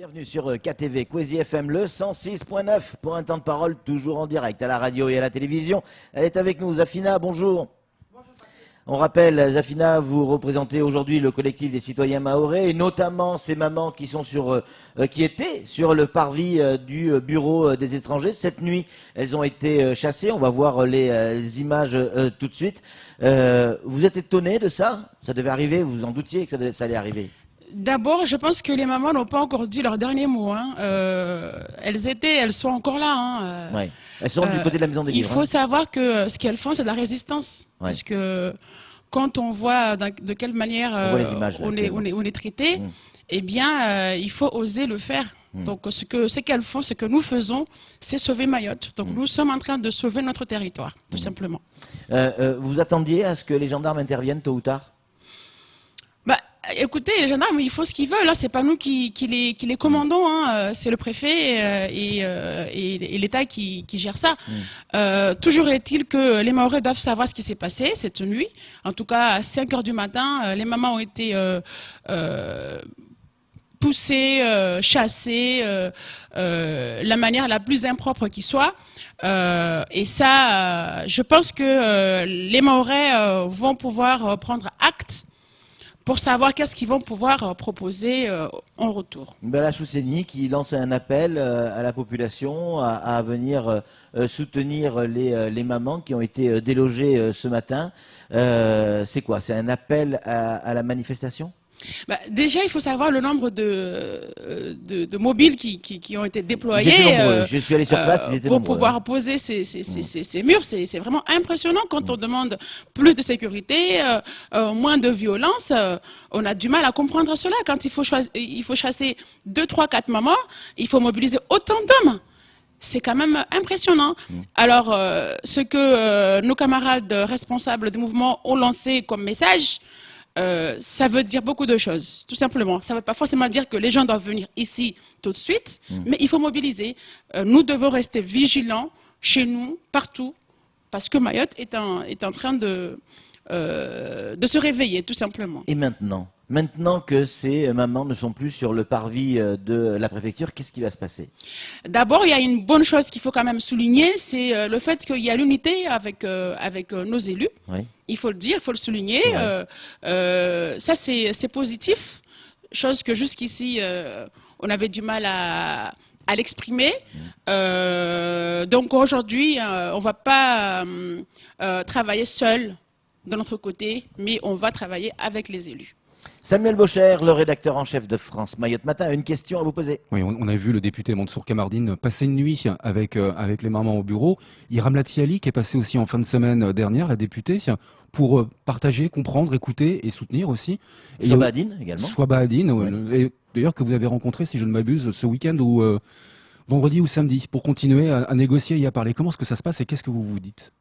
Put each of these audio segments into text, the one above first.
Bienvenue sur KTV, Kwezi FM, le 106.9 pour un temps de parole toujours en direct à la radio et à la télévision. Elle est avec nous, Zafina, bonjour. Bonjour. On rappelle, Zafina, vous représentez aujourd'hui le collectif des citoyens mahorais et notamment ces mamans qui sont qui étaient sur le parvis du bureau des étrangers. Cette nuit, elles ont été chassées. On va voir les images tout de suite. Vous êtes étonné de ça? Ça devait arriver, vous vous en doutiez que ça allait arriver? D'abord, je pense que les mamans n'ont pas encore dit leur dernier mot. Hein. Elles sont encore là. Hein. Ouais. Elles sont du côté de la maison des livres. Il faut savoir que ce qu'elles font, c'est de la résistance. Ouais. Parce que quand on voit de quelle manière on est traité, eh bien, il faut oser le faire. Donc, ce qu'elles font, ce que nous faisons, c'est sauver Mayotte. Donc, nous sommes en train de sauver notre territoire, tout simplement. Vous attendiez à ce que les gendarmes interviennent tôt ou tard? Écoutez, les gendarmes, ils font ce qu'ils veulent. Là, c'est pas nous qui les commandons. Hein. C'est le préfet et l'État qui gère ça. Toujours est-il que les Mahorais doivent savoir ce qui s'est passé cette nuit. En tout cas, à 5 heures du matin, les mamans ont été poussées, chassées, la manière la plus impropre qui soit. Et ça, je pense que les Mahorais vont pouvoir prendre acte pour savoir qu'est-ce qu'ils vont pouvoir proposer en retour. Bala Chousseni qui lance un appel à la population à venir soutenir les mamans qui ont été délogées ce matin. C'est quoi? C'est un appel à la manifestation? Déjà, il faut savoir le nombre de mobiles qui ont été déployés. Je suis allé sur place, ils étaient pour nombreux, pouvoir poser ces murs. C'est vraiment impressionnant quand on demande plus de sécurité, moins de violence. On a du mal à comprendre cela. Quand il faut chasser 2, 3, 4 mamans, il faut mobiliser autant d'hommes. C'est quand même impressionnant. Alors, ce que nos camarades responsables du mouvement ont lancé comme message, ça veut dire beaucoup de choses, tout simplement. Ça ne veut pas forcément dire que les gens doivent venir ici tout de suite, mais il faut mobiliser. Nous devons rester vigilants chez nous, partout, parce que Mayotte est en train de se réveiller, tout simplement. Et maintenant que ces mamans ne sont plus sur le parvis de la préfecture, qu'est-ce qui va se passer? D'abord, il y a une bonne chose qu'il faut quand même souligner, c'est le fait qu'il y a l'unité avec nos élus. Oui. Il faut le dire, il faut le souligner. Ouais. Ça, c'est positif, chose que jusqu'ici, on avait du mal à l'exprimer. Donc aujourd'hui, on ne va pas travailler seul de notre côté, mais on va travailler avec les élus. Samuel Bocher, le rédacteur en chef de France Mayotte Matin, a une question à vous poser. Oui, on a vu le député Mansour Kamardine passer une nuit avec les mamans au bureau. Iram Latiali, qui est passé aussi en fin de semaine dernière, la députée, pour partager, comprendre, écouter et soutenir aussi. Swaba Adine également. Swaba Adine, ouais. D'ailleurs que vous avez rencontré, si je ne m'abuse, ce week-end ou vendredi ou samedi, pour continuer à négocier et à parler. Comment est-ce que ça se passe et qu'est-ce que vous vous dites?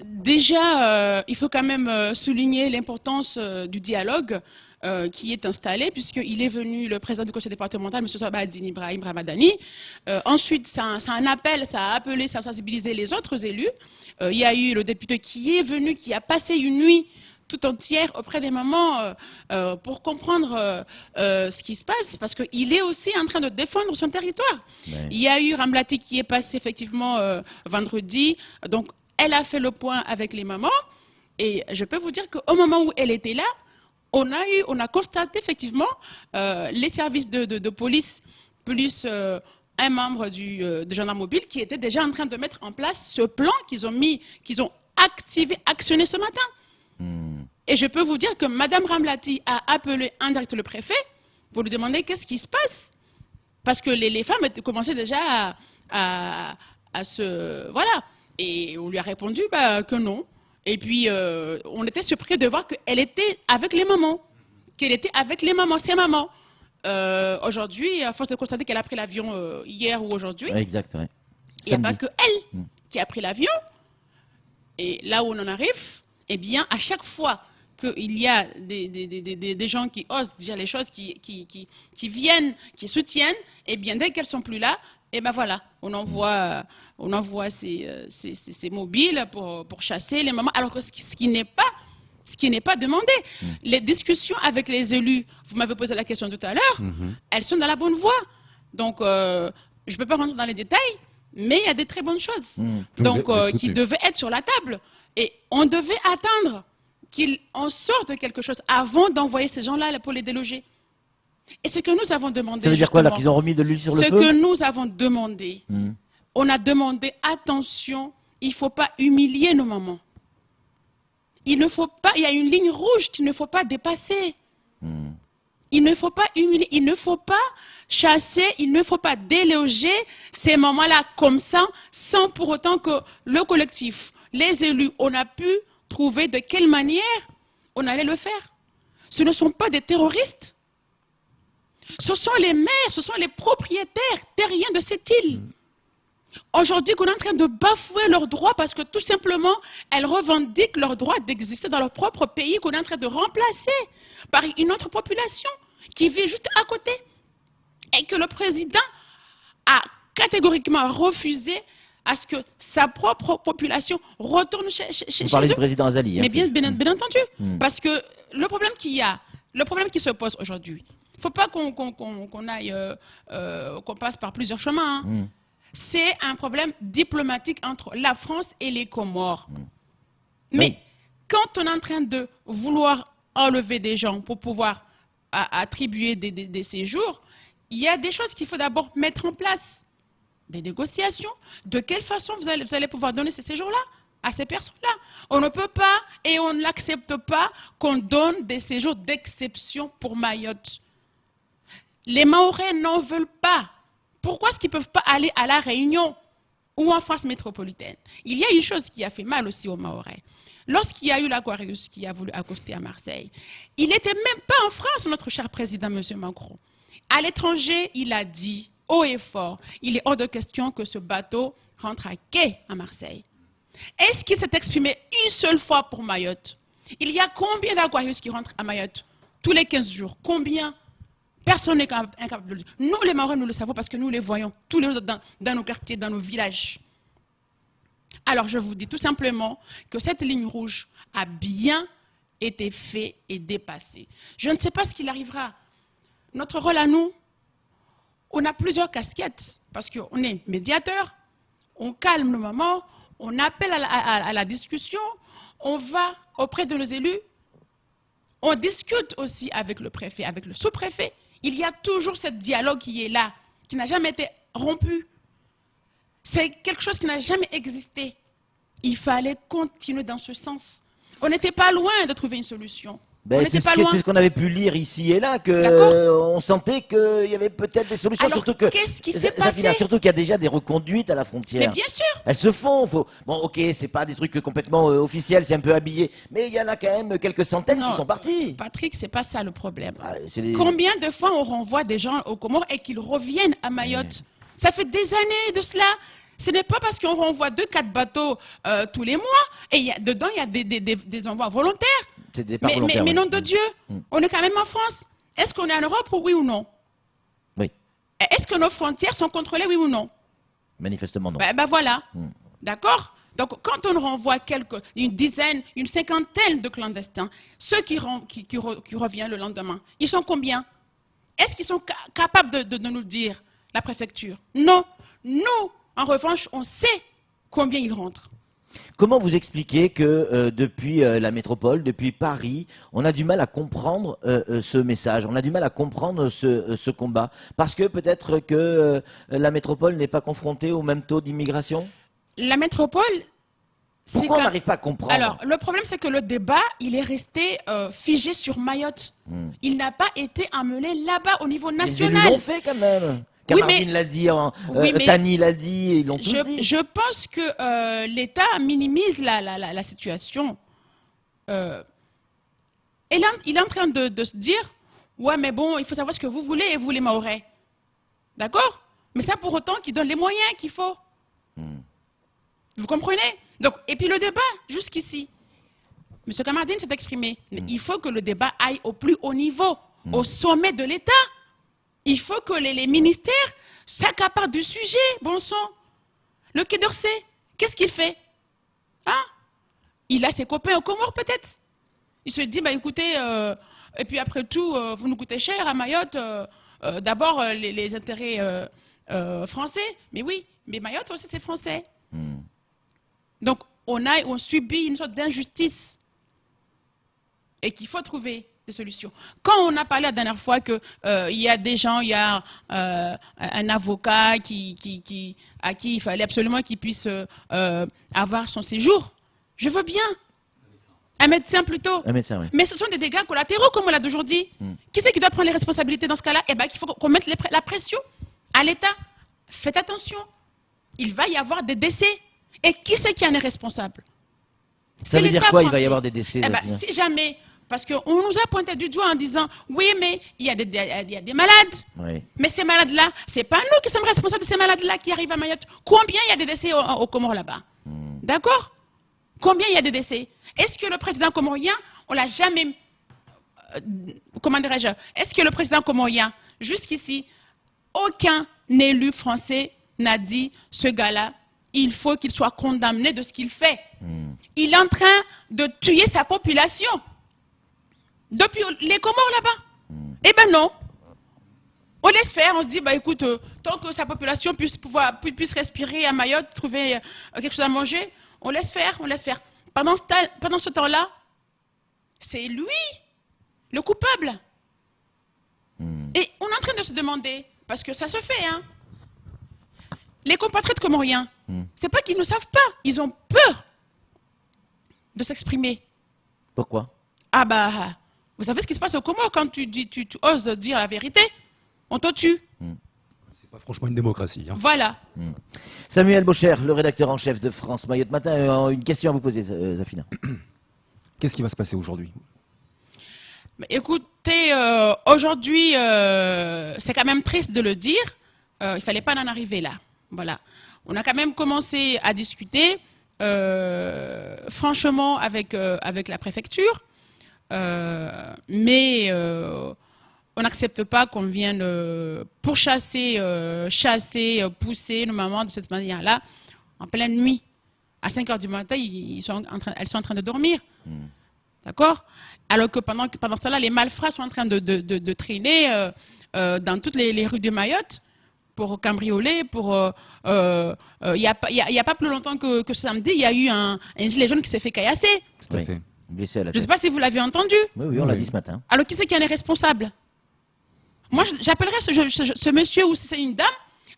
Déjà, il faut quand même souligner l'importance du dialogue qui est installé, puisqu'il est venu le président du conseil départemental, M. Swaba Adine Ibrahim Ramadani. Ensuite, c'est un appel, ça a appelé, ça a sensibilisé les autres élus. Il y a eu le député qui est venu, qui a passé une nuit tout entière auprès des mamans pour comprendre ce qui se passe, parce qu'il est aussi en train de défendre son territoire. Ouais. Il y a eu Ramlati qui est passé effectivement vendredi, donc elle a fait le point avec les mamans, et je peux vous dire qu'au moment où elle était là, on a constaté effectivement les services de police plus un membre de gendarme mobile qui était déjà en train de mettre en place ce plan qu'ils ont actionné ce matin. Et je peux vous dire que Madame Ramlati a appelé indirect le préfet pour lui demander qu'est-ce qui se passe. Parce que les femmes commençaient déjà à se... Voilà. Et on lui a répondu que non. Et puis, on était surpris de voir qu'elle était avec les mamans. Qu'elle était avec les mamans, ses mamans. Aujourd'hui, à force de constater qu'elle a pris l'avion hier ou aujourd'hui, exact, ouais. Il n'y a pas que elle qui a pris l'avion. Et là où on en arrive, eh bien, à chaque fois qu'il y a des gens qui osent dire les choses, qui viennent, qui soutiennent, eh bien, dès qu'elles sont plus là, eh ben voilà, on envoie ces mobiles pour chasser les mamans. Alors que ce qui n'est pas demandé. Les discussions avec les élus, vous m'avez posé la question tout à l'heure, elles sont dans la bonne voie. Donc, je ne peux pas rentrer dans les détails, mais il y a des très bonnes choses. Donc, qui devaient être sur la table. Et on devait attendre qu'on sorte de quelque chose avant d'envoyer ces gens-là pour les déloger. Et ce que nous avons demandé... Ça veut dire quoi là, qu'ils ont remis de l'huile sur le feu? Ce que nous avons demandé, on a demandé, attention, il ne faut pas humilier nos mamans. Il y a une ligne rouge qu'il ne faut pas dépasser. Il ne faut pas humilier, il ne faut pas chasser, il ne faut pas déloger ces moments-là comme ça, sans pour autant que le collectif, les élus, on a pu trouver de quelle manière on allait le faire. Ce ne sont pas des terroristes. Ce sont les maires, ce sont les propriétaires terriens de cette île. Aujourd'hui, qu'on est en train de bafouer leurs droits parce que tout simplement, elles revendiquent leur droit d'exister dans leur propre pays qu'on est en train de remplacer par une autre population qui vit juste à côté. Et que le président a catégoriquement refusé à ce que sa propre population retourne chez Vous parlez eux. du président Azali. Mais bien entendu. Parce que le problème qu'il y a, le problème qui se pose aujourd'hui, il ne faut pas qu'on passe par plusieurs chemins. C'est un problème diplomatique entre la France et les Comores. Mais quand on est en train de vouloir enlever des gens pour pouvoir attribuer des séjours, il y a des choses qu'il faut d'abord mettre en place. Des négociations. De quelle façon vous allez pouvoir donner ces séjours-là à ces personnes-là? On ne peut pas et on n'accepte pas qu'on donne des séjours d'exception pour Mayotte. Les Mahorais n'en veulent pas. Pourquoi est-ce qu'ils ne peuvent pas aller à La Réunion ou en France métropolitaine? Il y a une chose qui a fait mal aussi aux Mahorais. Lorsqu'il y a eu l'Aquarius qui a voulu accoster à Marseille, il n'était même pas en France, notre cher président, M. Macron. À l'étranger, il a dit haut et fort, il est hors de question que ce bateau rentre à quai à Marseille. Est-ce qu'il s'est exprimé une seule fois pour Mayotte? Il y a combien d'Aquarius qui rentrent à Mayotte tous les 15 jours? Combien? Personne n'est incapable de le dire. Nous, les Mahorais, nous le savons parce que nous les voyons tous les jours dans nos quartiers, dans nos villages. Alors, je vous dis tout simplement que cette ligne rouge a bien été faite et dépassée. Je ne sais pas ce qu'il arrivera. Notre rôle à nous, on a plusieurs casquettes parce qu'on est médiateur, on calme nos mamans, on appelle à la discussion, on va auprès de nos élus, on discute aussi avec le préfet, avec le sous-préfet. Il y a toujours ce dialogue qui est là, qui n'a jamais été rompu. C'est quelque chose qui n'a jamais existé. Il fallait continuer dans ce sens. On n'était pas loin de trouver une solution. C'est ce qu'on avait pu lire ici et là, on sentait qu'il y avait peut-être des solutions. Alors, surtout que qu'est-ce qui s'est passé? Surtout qu'il y a déjà des reconduites à la frontière. Mais bien sûr. Elles se font. Bon, ok, c'est pas des trucs complètement officiels, c'est un peu habillé, mais il y en a quand même quelques centaines qui sont partis. Patrick, c'est pas ça le problème. Des... Combien de fois on renvoie des gens aux Comores et qu'ils reviennent à Mayotte? Ça fait des années de cela. Ce n'est pas parce qu'on renvoie 2-4 bateaux tous les mois et dedans il y a des envois volontaires. Mais nom de Dieu, on est quand même en France. Est-ce qu'on est en Europe, oui ou non? Oui. Est-ce que nos frontières sont contrôlées, oui ou non? Manifestement non. Ben voilà. D'accord? Donc quand on renvoie une dizaine, une cinquantaine de clandestins, ceux qui reviennent le lendemain, ils sont combien? Est-ce qu'ils sont capables de nous le dire, la préfecture? Non. Nous, en revanche, on sait combien ils rentrent. Comment vous expliquez que depuis la métropole, depuis Paris, on a du mal à comprendre ce message, on a du mal à comprendre ce combat? Parce que peut-être que la métropole n'est pas confrontée au même taux d'immigration? La métropole... Pourquoi on n'arrive pas à comprendre? Alors, le problème, c'est que le débat, il est resté figé sur Mayotte. Il n'a pas été amené là-bas au niveau national. Les élus l'ont fait quand même. Camardine l'a dit, Tani l'a dit, ils l'ont tous dit. Je pense que l'État minimise la situation. Il est en train de se dire, ouais, mais bon, il faut savoir ce que vous voulez, et vous les Mahorais. D'accord? Mais ça pour autant qu'il donne les moyens qu'il faut. Vous comprenez? Donc, et puis le débat, jusqu'ici. M. Camardine s'est exprimé. Il faut que le débat aille au plus haut niveau, au sommet de l'État. Il faut que les ministères s'accaparent du sujet, bon sang. Le Quai d'Orsay, qu'est-ce qu'il fait? Il a ses copains aux Comores peut-être. Il se dit, bah écoutez, et puis après tout, vous nous coûtez cher à Mayotte, d'abord les intérêts français. Mais oui, mais Mayotte aussi c'est français. Donc on subit une sorte d'injustice et qu'il faut trouver des solutions. Quand on a parlé la dernière fois qu'il y a des gens, il y a un avocat à qui il fallait absolument qu'il puisse avoir son séjour, je veux bien. Un médecin plutôt. Un médecin, oui. Mais ce sont des dégâts collatéraux, comme on l'a d'aujourd'hui. Qui c'est qui doit prendre les responsabilités dans ce cas-là? Eh bien, il faut qu'on mette la pression à l'État. Faites attention. Il va y avoir des décès. Et qui c'est qui en est responsable? Ça veut dire quoi, il va y avoir des décès? Eh ben, si jamais, parce qu'on nous a pointé du doigt en disant, oui, mais il y a des malades. Oui. Mais ces malades-là, c'est pas nous qui sommes responsables de ces malades-là qui arrivent à Mayotte. Combien il y a des décès aux Comores là-bas? D'accord? Combien il y a de décès? Est-ce que le président comorien, on l'a jamais... comment dirais-je? Est-ce que le président comorien, jusqu'ici, aucun élu français n'a dit, ce gars-là, il faut qu'il soit condamné de ce qu'il fait. Il est en train de tuer sa population. Depuis les Comores là-bas. Eh ben non. On laisse faire, on se dit, bah écoute, tant que sa population puisse respirer à Mayotte, trouver quelque chose à manger, on laisse faire, on laisse faire. Pendant ce temps-là, c'est lui, le coupable. Et on est en train de se demander, parce que ça se fait, hein, les compatriotes comoriens, c'est pas qu'ils ne savent pas, ils ont peur de s'exprimer. Pourquoi? Ah bah, vous savez ce qui se passe au Comores quand tu oses dire la vérité, on te tue. C'est pas franchement une démocratie. Hein. Voilà. Samuel Bocher, le rédacteur en chef de France Mayotte Matin, une question à vous poser, Zafina. Qu'est-ce qui va se passer aujourd'hui? Écoutez, aujourd'hui, c'est quand même triste de le dire, il fallait pas en arriver là. Voilà. On a quand même commencé à discuter, franchement, avec la préfecture, mais on n'accepte pas qu'on vienne pourchasser, chasser, pousser nos mamans de cette manière-là, en pleine nuit. À 5 heures du matin, elles sont en train de dormir. D'accord? Alors que pendant ce temps-là, les malfrats sont en train de traîner dans toutes les rues de Mayotte pour cambrioler, il y a pas plus longtemps que ce samedi, il y a eu un gilet jaune qui s'est fait caillasser. Tout à fait. Blessé à la Je ne sais tête. pas si vous l'avez entendu. Oui, on l'a dit ce matin. Alors qui c'est qui en est responsable? Moi, j'appellerais ce monsieur ou si c'est une dame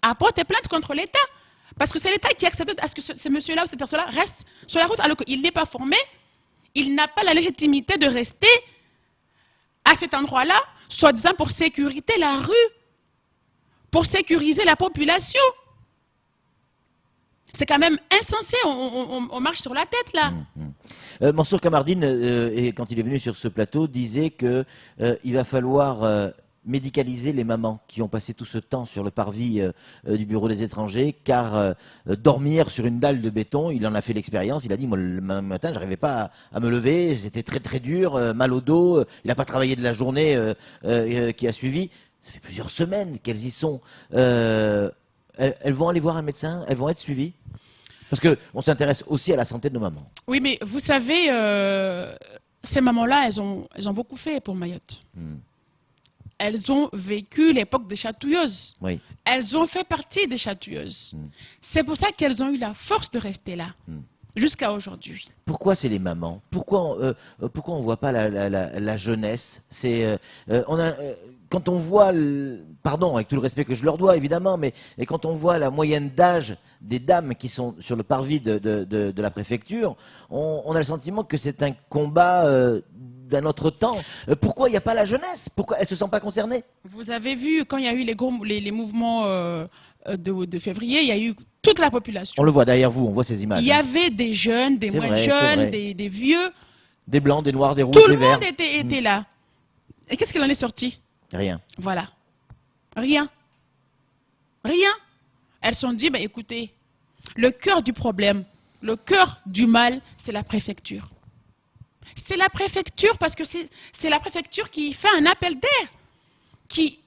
à porter plainte contre l'État. Parce que c'est l'État qui accepte à ce que ce monsieur-là ou cette personne-là reste sur la route alors qu'il n'est pas formé. Il n'a pas la légitimité de rester à cet endroit-là, soi-disant pour sécuriter la rue, pour sécuriser la population. C'est quand même insensé, on marche sur la tête là. Mansour Kamardine, quand il est venu sur ce plateau, disait qu'il va falloir médicaliser les mamans qui ont passé tout ce temps sur le parvis du bureau des étrangers, car dormir sur une dalle de béton, il en a fait l'expérience, il a dit, moi le matin, j'arrivais pas à me lever, c'était très très dur, mal au dos, il n'a pas travaillé de la journée qui a suivi, ça fait plusieurs semaines qu'elles y sont. Elles vont aller voir un médecin, elles vont être suivies? Parce qu'on s'intéresse aussi à la santé de nos mamans. Oui, mais vous savez, ces mamans-là, elles ont beaucoup fait pour Mayotte. Elles ont vécu l'époque des chatouilleuses. Oui. Elles ont fait partie des chatouilleuses. C'est pour ça qu'elles ont eu la force de rester là, jusqu'à aujourd'hui. Pourquoi c'est les mamans? Pourquoi on voit pas la jeunesse? Quand on voit, pardon, avec tout le respect que je leur dois évidemment, mais quand on voit la moyenne d'âge des dames qui sont sur le parvis de la préfecture, on a le sentiment que c'est un combat d'un autre temps. Pourquoi il n'y a pas la jeunesse? Pourquoi elle se sent pas concernée? Vous avez vu, quand il y a eu les mouvements de février, il y a eu toute la population. On le voit derrière vous, on voit ces images. Il y avait des jeunes, des moins jeunes, des vieux. Des blancs, des noirs, des rouges, Tout des le verts. monde était là. Et qu'est-ce qu'il en est sorti? Rien. Voilà. Rien. Rien. Elles se sont dit, bah, écoutez, le cœur du problème, le cœur du mal, c'est la préfecture. C'est la préfecture parce que c'est la préfecture qui fait un appel d'air, qui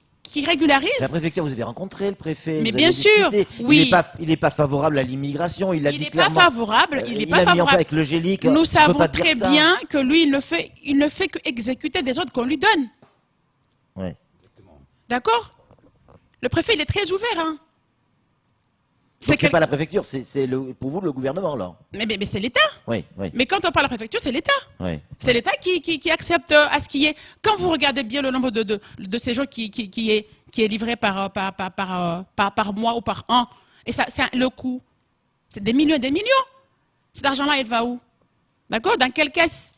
régularise. La préfecture, vous avez rencontré le préfet? Mais vous bien avez sûr, discuté. oui. Il n'est pas favorable à l'immigration, il l'a dit Il n'est pas clairement. favorable. Il n'est pas a mis en favorable. place avec le GELIC. Nous on peut savons pas dire très ça. bien que lui, il ne fait que exécuter des ordres qu'on lui donne. Ouais. D'accord? Le préfet, il est très ouvert. Hein. Donc c'est pas la préfecture, c'est pour vous le gouvernement, là. Mais c'est l'État. Oui, oui. Mais quand on parle de la préfecture, c'est l'État. Oui. C'est l'État qui accepte à ce qu'il y ait. Quand vous regardez bien le nombre de séjours qui est livré par mois ou par an, et ça, le coût, c'est des millions et des millions. Cet argent-là, il va où? D'accord? Dans quelle caisse?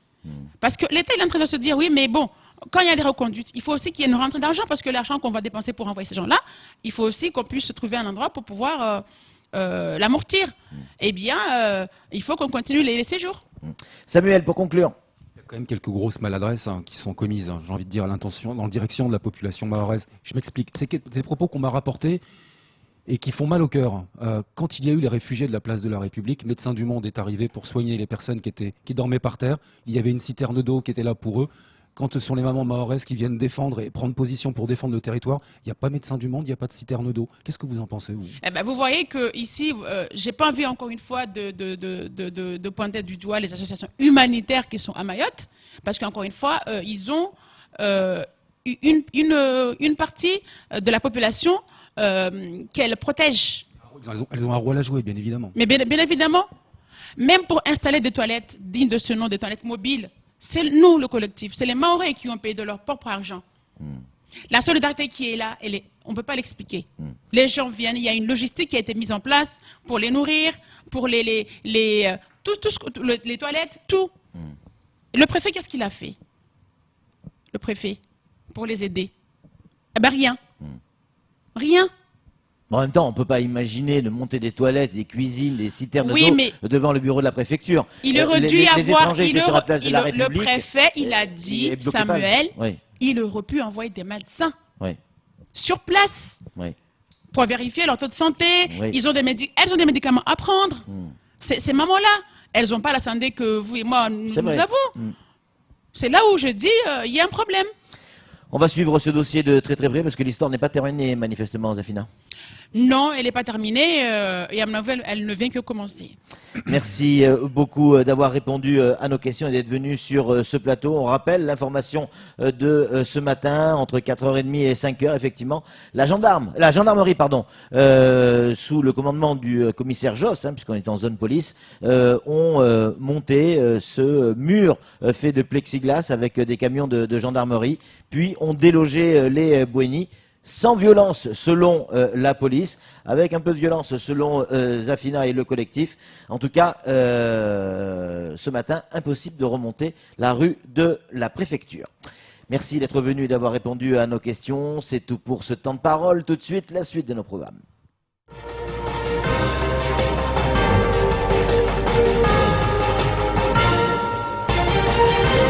Parce que l'État est en train de se dire, oui, mais bon, quand il y a des reconduites, il faut aussi qu'il y ait une rentrée d'argent, parce que l'argent qu'on va dépenser pour envoyer ces gens-là, il faut aussi qu'on puisse trouver un endroit pour pouvoir l'amortir. Eh bien, il faut qu'on continue les séjours. Samuel, pour conclure. Il y a quand même quelques grosses maladresses qui sont commises, j'ai envie de dire, à l'intention, dans la direction de la population mahoraise. Je m'explique. C'est des propos qu'on m'a rapportés et qui font mal au cœur. Quand il y a eu les réfugiés de la place de la République, Médecins du Monde est arrivé pour soigner les personnes qui dormaient par terre. Il y avait une citerne d'eau qui était là pour eux. Quand ce sont les mamans mahoraises qui viennent défendre et prendre position pour défendre le territoire, il n'y a pas Médecins du Monde, il n'y a pas de citerne d'eau. Qu'est-ce que vous en pensez, vous? Eh ben, vous voyez que ici, j'ai pas envie encore une fois de pointer du doigt les associations humanitaires qui sont à Mayotte, parce qu'encore une fois, ils ont une partie de la population qu'elles protègent. Elles ont un rôle à jouer, bien évidemment. Mais bien évidemment, même pour installer des toilettes dignes de ce nom, des toilettes mobiles, c'est nous, le collectif, c'est les Mahorais qui ont payé de leur propre argent. La solidarité qui est là, on ne peut pas l'expliquer. Les gens viennent, il y a une logistique qui a été mise en place pour les nourrir, pour les toilettes, tout. Le préfet, qu'est-ce qu'il a fait? Le préfet, pour les aider? Eh bien, rien. Rien. En même temps, on ne peut pas imaginer de monter des toilettes, des cuisines, des citernes Oui, d'eau mais devant le bureau de la préfecture. il aurait dû les avoir. étrangers étaient sur la place de la Le République. préfet, il a dit, est bloqué par- Samuel, Oui, il aurait pu envoyer des médecins oui, sur place oui. pour vérifier leur taux de santé. Oui. Elles ont des médicaments à prendre. Ces mamans-là, elles n'ont pas la santé que vous et moi, nous C'est vrai. avons. C'est là où je dis, il y a un problème. On va suivre ce dossier de très très près parce que l'histoire n'est pas terminée manifestement, Zafina. Non, elle n'est pas terminée et à mon avis, elle ne vient que commencer. Merci beaucoup d'avoir répondu à nos questions et d'être venu sur ce plateau. On rappelle l'information de ce matin, entre 4h30 et 5h, effectivement. La gendarmerie, sous le commandement du commissaire Josse, puisqu'on est en zone police, ont monté ce mur fait de plexiglas avec des camions de gendarmerie, puis ont délogé les Bouénis. Sans violence selon la police, avec un peu de violence selon Zafina et le collectif. En tout cas, ce matin, impossible de remonter la rue de la préfecture. Merci d'être venu et d'avoir répondu à nos questions. C'est tout pour ce temps de parole. Tout de suite, la suite de nos programmes.